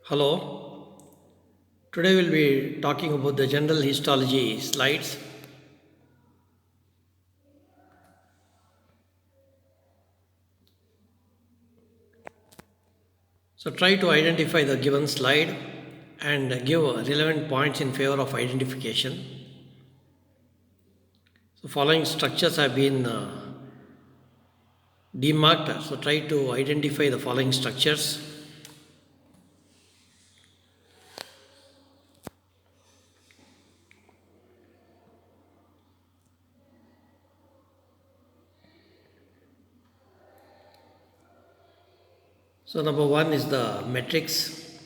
Hello. Today we'll be talking about the general histology slides. So try to identify the given slide and give relevant points in favor of identification. So following structures have been demarked. So try to identify the following structures. So number one is the matrix.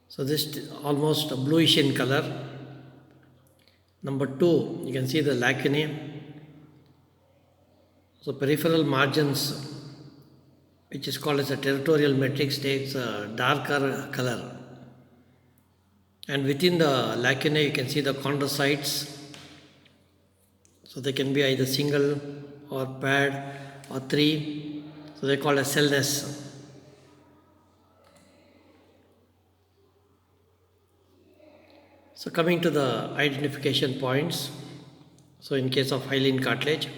So this is almost bluish in color. Number two, you can see the lacunae. So peripheral margins, which is called as a territorial matrix, takes a darker color. And within the lacunae, you can see the chondrocytes. So they can be either single or paired or three. So they call as cell nests. So coming to the identification points. So in case of hyaline cartilage,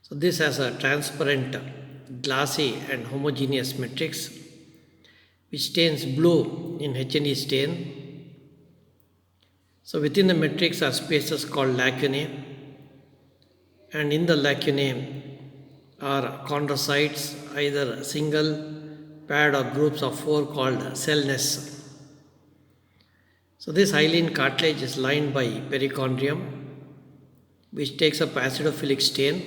so this has a transparent, glassy and homogeneous matrix which stains blue in H&E stain. So within the matrix are spaces called lacunae, and in the lacunae are chondrocytes, either single, paired or groups of four called cell nests. So this hyaline cartilage is lined by perichondrium, which takes up acidophilic stain.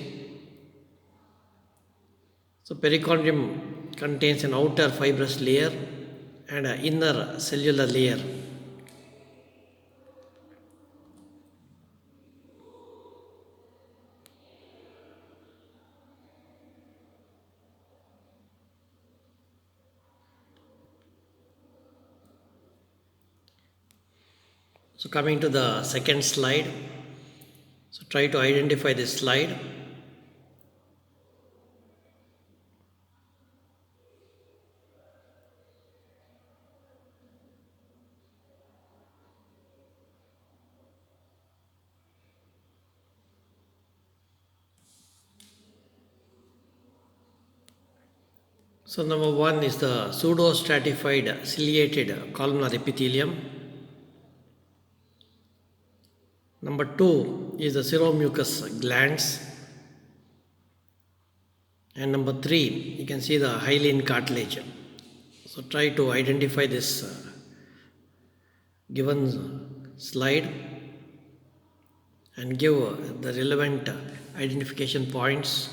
So perichondrium contains an outer fibrous layer and an inner cellular layer. So coming to the second slide, so try to identify this slide. So number one is the pseudo-stratified ciliated columnar epithelium. Number two is the seromucous glands. And number three, you can see the hyaline cartilage. So try to identify this given slide and give the relevant identification points.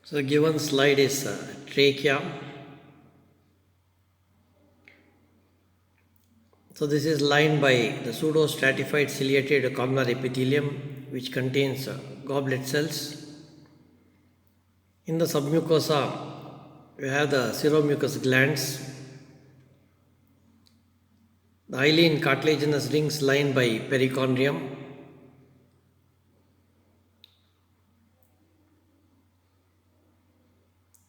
So the given slide is trachea. So this is lined by the pseudo-stratified ciliated columnar epithelium, which contains goblet cells. In the submucosa, we have the seromucous glands. The hyaline cartilaginous rings lined by perichondrium.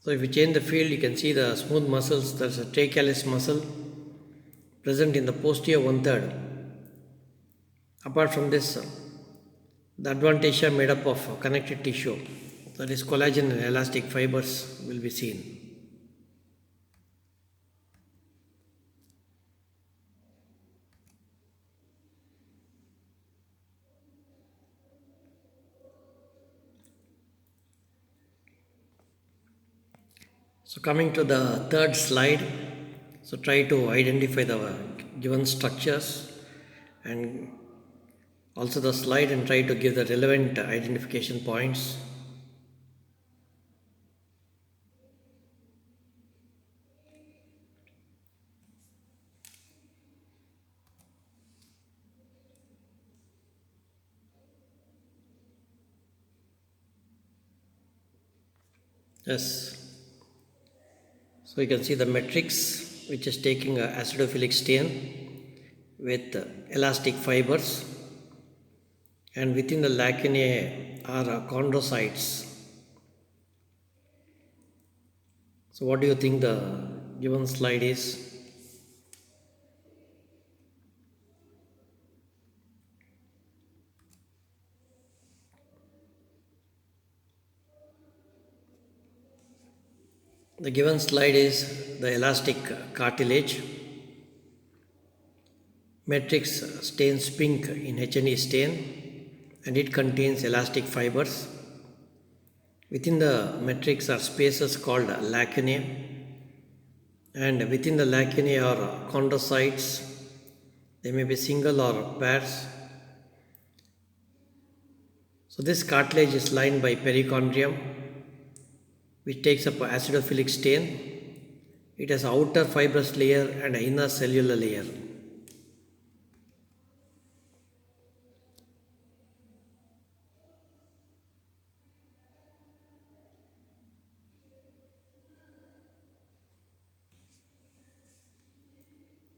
So if you change the field, you can see the smooth muscles. There's a trachealis muscle present in the posterior one-third. Apart from this, the adventitia made up of connective tissue, that is collagen and elastic fibers, will be seen. So coming to the third slide, so try to identify the given structures and also the slide and try to give the relevant identification points. Yes. So you can see the matrix which is taking a acidophilic stain. with elastic fibers, and within the lacunae are chondrocytes. So what do you think the given slide is? The given slide is the elastic cartilage. Matrix stains pink in H&E stain, and it contains elastic fibers. Within the matrix are spaces called lacunae, and within the lacunae are chondrocytes. They may be single or pairs. So this cartilage is lined by perichondrium, which takes up an acidophilic stain. It has an outer fibrous layer and an inner cellular layer.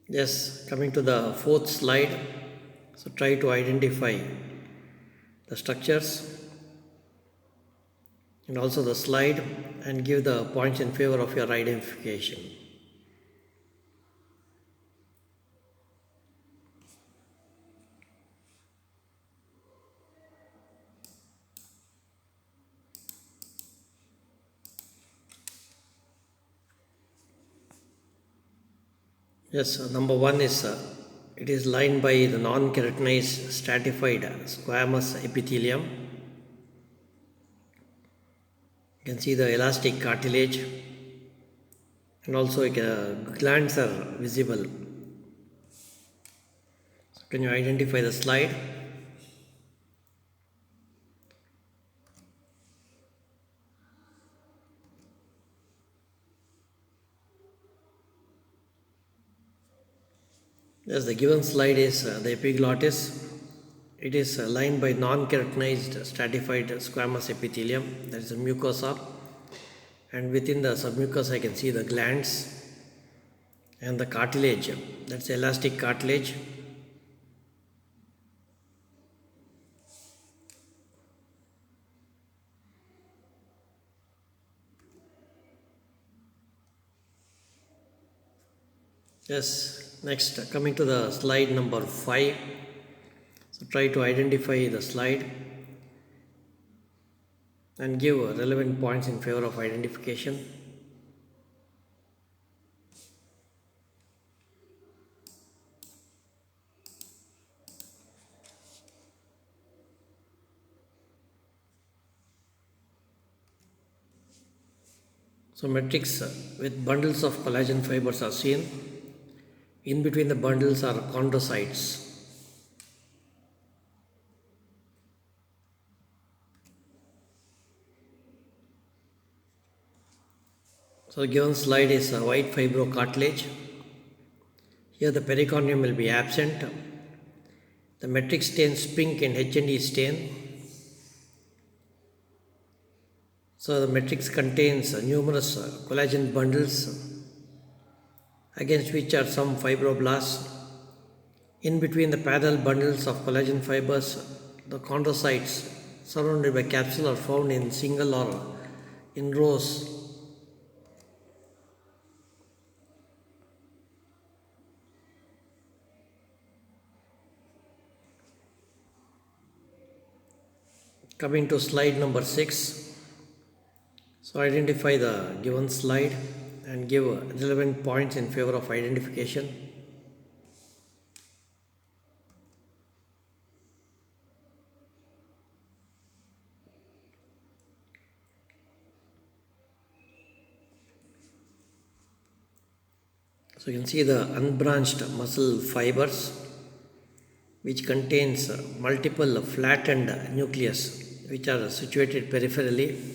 Yes, coming to the fourth slide. So try to identify the structures and also the slide and give the points in favor of your identification. Yes, number one is it is lined by the non-keratinized stratified squamous epithelium. You can see the elastic cartilage, and also glands are visible. So can you identify the slide? Yes, the given slide is the epiglottis. It is lined by non-keratinized stratified squamous epithelium, that is the mucosa, and within the submucosa I can see the glands and the cartilage, that's elastic cartilage. Yes, next coming to the slide number 5. So try to identify the slide and give relevant points in favor of identification. So matrix with bundles of collagen fibers are seen. In between the bundles are chondrocytes. So the given slide is a white fibrocartilage. Here the perichondrium will be absent. The matrix stains pink in H&E stain. So the matrix contains numerous collagen bundles against which are some fibroblasts. In between the parallel bundles of collagen fibers, the chondrocytes surrounded by capsule are found in single or in rows. Coming to slide number 6. So identify the given slide and give relevant points in favor of identification. So you can see the unbranched muscle fibers, which contains multiple flattened nucleus which are situated peripherally.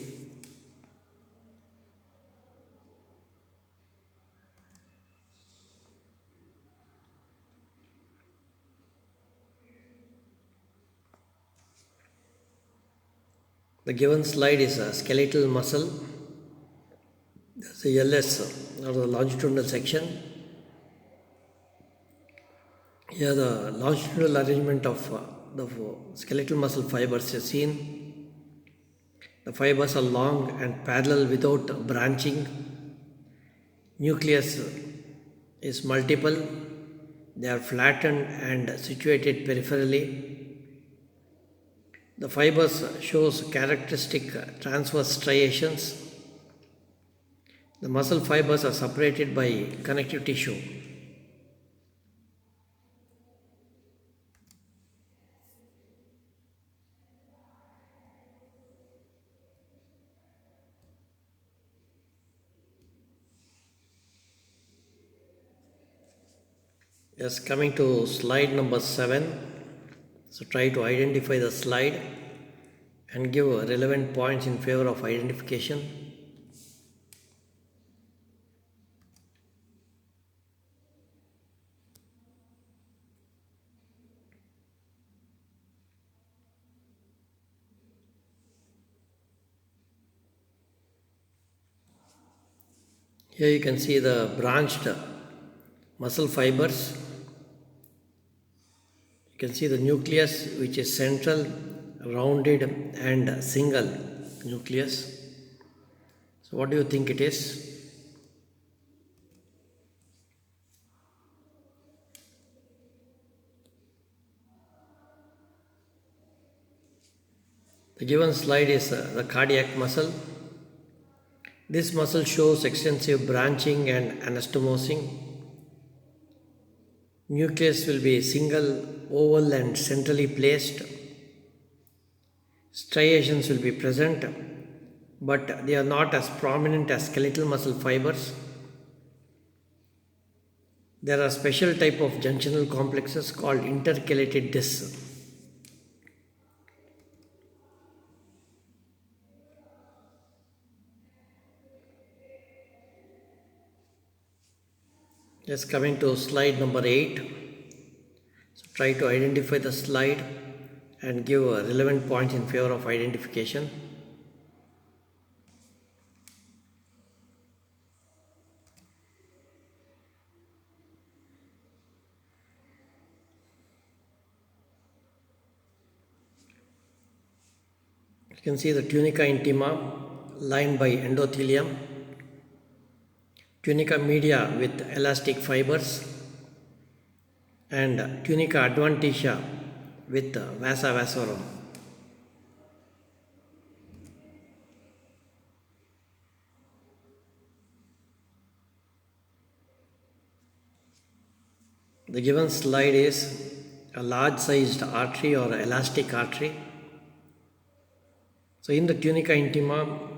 The given slide is a skeletal muscle. That's the LS or the longitudinal section, Here the longitudinal arrangement of the skeletal muscle fibers is seen. The fibers are long and parallel without branching. Nucleus is multiple. They are flattened and situated peripherally. The fibers shows characteristic transverse striations. The muscle fibers are separated by connective tissue. Yes, coming to slide number 7. So try to identify the slide and give relevant points in favor of identification. Here you can see the branched muscle fibers. You can see the nucleus, which is central, rounded and single nucleus. So what do you think it is? The given slide is the cardiac muscle. This muscle shows extensive branching and anastomosing. Nucleus will be single, oval and centrally placed. Striations will be present, but they are not as prominent as skeletal muscle fibers. There are special type of junctional complexes called intercalated discs. Just coming to slide number 8. So try to identify the slide and give a relevant points in favor of identification. You can see the tunica intima lined by endothelium, tunica media with elastic fibers, and tunica adventitia with vasa vasorum. The given slide is a large sized artery or elastic artery. So in the tunica intima,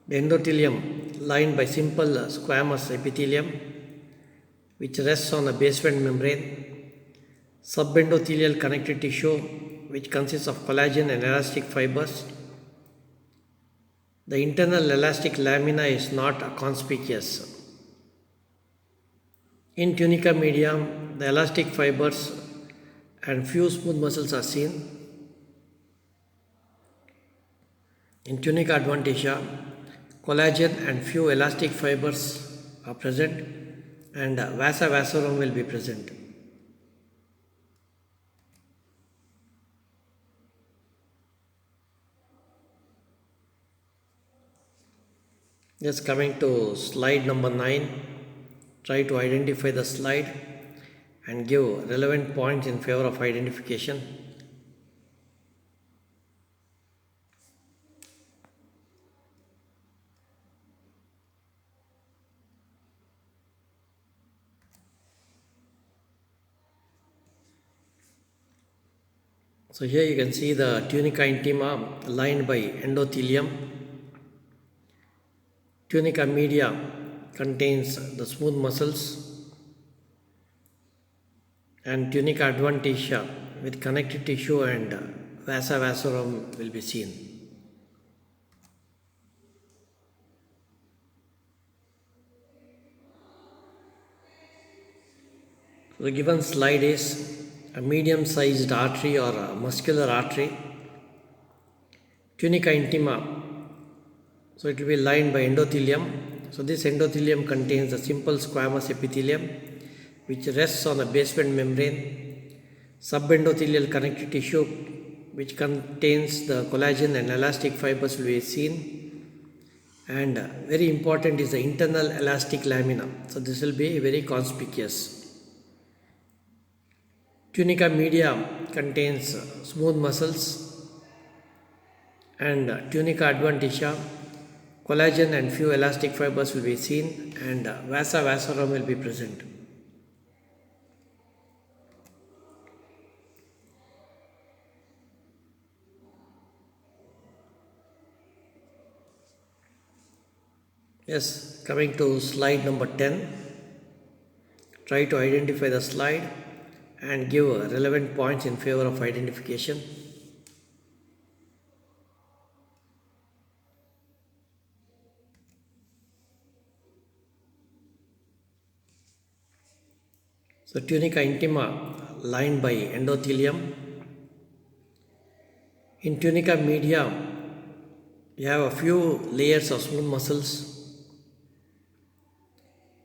the endothelium lined by simple squamous epithelium which rests on a basement membrane, subendothelial connective tissue which consists of collagen and elastic fibers. The internal elastic lamina is not conspicuous. In tunica medium, the elastic fibers and few smooth muscles are seen. In tunica adventitia, collagen and few elastic fibers are present, and vasa vasorum will be present. Just coming to slide number 9, try to identify the slide and give relevant points in favor of identification. So here you can see the tunica intima lined by endothelium. Tunica media contains the smooth muscles, and tunica adventitia with connective tissue and vasa vasorum will be seen. The given slide is a medium-sized artery or a muscular artery, tunica intima. So it will be lined by endothelium. So this endothelium contains a simple squamous epithelium which rests on a basement membrane, subendothelial connective tissue which contains the collagen and elastic fibers will be seen, and very important is the internal elastic lamina. So this will be very conspicuous. Tunica media contains smooth muscles, and tunica adventitia, collagen and few elastic fibers will be seen, and vasa vasorum will be present. Yes, coming to slide number 10, try to identify the slide and give relevant points in favor of identification. So tunica intima lined by endothelium. In tunica media, you have a few layers of smooth muscles,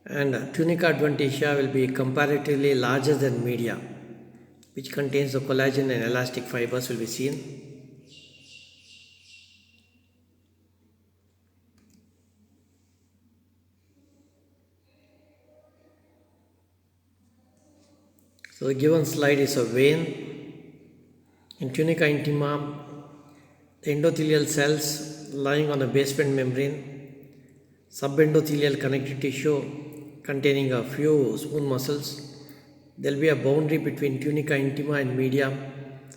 and tunica adventitia will be comparatively larger than media, which contains the collagen and elastic fibers will be seen. So the given slide is a vein. In tunica intima, the endothelial cells lying on a basement membrane, subendothelial connective tissue containing a few smooth muscles. There will be a boundary between tunica intima and media.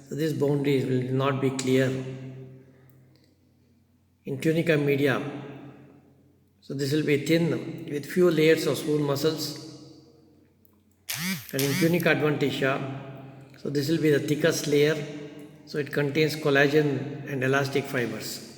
So this boundary will not be clear. In tunica media, so this will be thin with few layers of smooth muscles. And in tunica adventitia, so this will be the thickest layer. So it contains collagen and elastic fibers.